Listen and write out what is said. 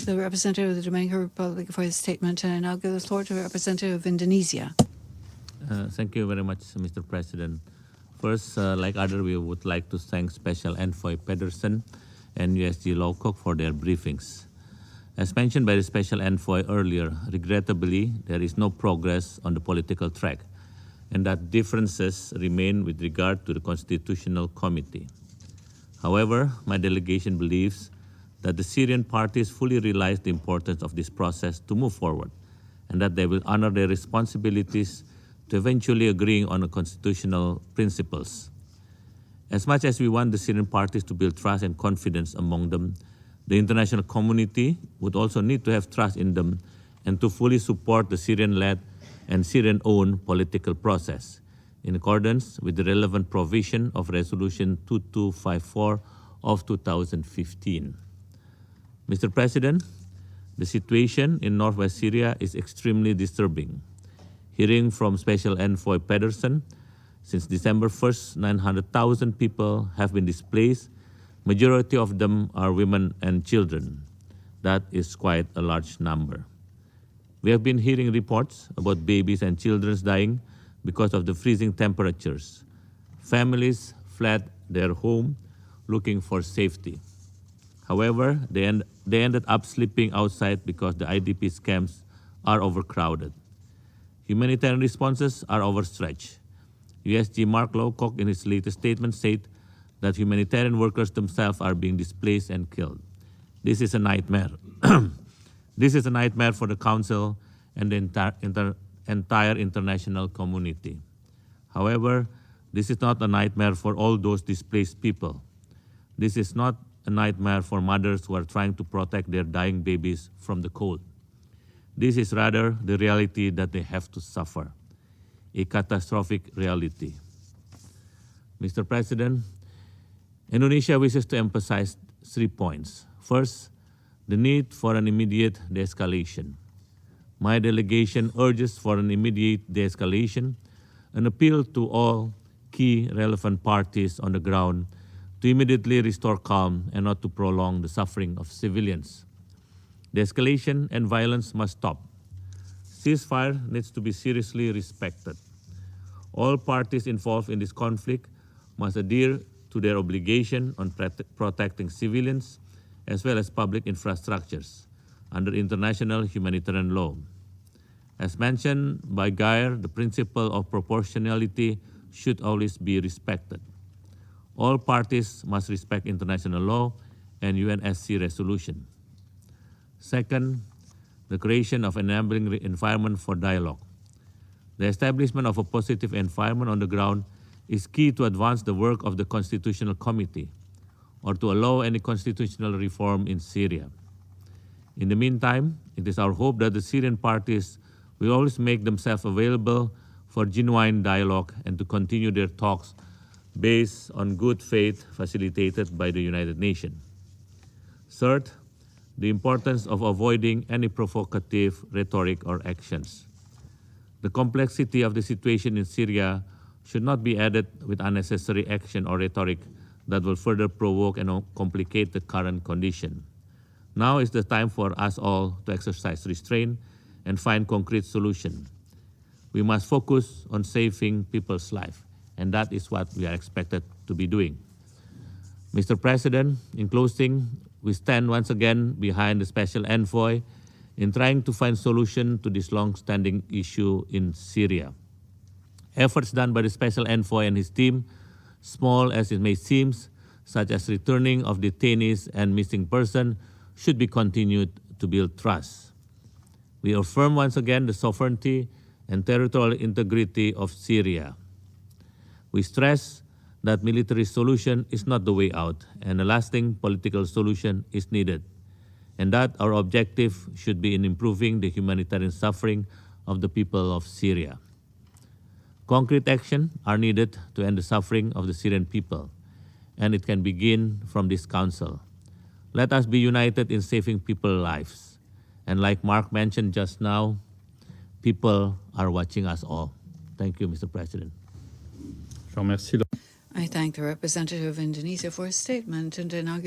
The representative of the Dominican Republic for his statement, and I'll give the floor to the representative of Indonesia. Thank you very much, Mr. President. First, like other, we would like to thank Special Envoy Pedersen and USG Lowcock for their briefings. As mentioned by the Special Envoy earlier, regrettably, there is no progress on the political track, and that differences remain with regard to the Constitutional Committee. However, my delegation believes that the Syrian parties fully realize the importance of this process to move forward, and that they will honor their responsibilities to eventually agreeing on the constitutional principles. As much as we want the Syrian parties to build trust and confidence among them, the international community would also need to have trust in them and to fully support the Syrian-led and Syrian-owned political process in accordance with the relevant provision of Resolution 2254 of 2015. Mr. President, the situation in northwest Syria is extremely disturbing. Hearing from Special Envoy Pedersen, since December 1st, 900,000 people have been displaced. Majority of them are women and children. That is quite a large number. We have been hearing reports about babies and children dying because of the freezing temperatures. Families fled their home looking for safety. However, they ended up sleeping outside because the IDP camps are overcrowded. Humanitarian responses are overstretched. USG Mark Lowcock in his latest statement said that humanitarian workers themselves are being displaced and killed. This is a nightmare. This is a nightmare for the Council and the entire international community. However, this is not a nightmare for all those displaced people. This is not a nightmare for mothers who are trying to protect their dying babies from the cold. This is rather the reality that they have to suffer, a catastrophic reality. Mr. President, Indonesia wishes to emphasize 3 points. First, the need for an immediate de-escalation. My delegation urges for an immediate de-escalation, an appeal to all key relevant parties on the ground to immediately restore calm and not to prolong the suffering of civilians. The escalation and violence must stop. Ceasefire needs to be seriously respected. All parties involved in this conflict must adhere to their obligation on protecting civilians as well as public infrastructures under international humanitarian law. As mentioned by Geyer, the principle of proportionality should always be respected. All parties must respect international law and UNSC resolution. Second, the creation of an enabling environment for dialogue. The establishment of a positive environment on the ground is key to advance the work of the Constitutional Committee or to allow any constitutional reform in Syria. In the meantime, it is our hope that the Syrian parties will always make themselves available for genuine dialogue and to continue their talks based on good faith facilitated by the United Nations. Third, the importance of avoiding any provocative rhetoric or actions. The complexity of the situation in Syria should not be added with unnecessary action or rhetoric that will further provoke and complicate the current condition. Now is the time for us all to exercise restraint and find concrete solutions. We must focus on saving people's lives, and that is what we are expected to be doing. Mr. President, in closing, we stand once again behind the Special Envoy in trying to find solution to this long-standing issue in Syria. Efforts done by the Special Envoy and his team, small as it may seem, such as returning of detainees and missing persons, should be continued to build trust. We affirm once again the sovereignty and territorial integrity of Syria. We stress that military solution is not the way out and a lasting political solution is needed, and that our objective should be in improving the humanitarian suffering of the people of Syria. Concrete action are needed to end the suffering of the Syrian people, and it can begin from this council. Let us be united in saving people's lives. And like Mark mentioned just now, people are watching us all. Thank you, Mr. President. I thank the representative of Indonesia for his statement, and then I'll give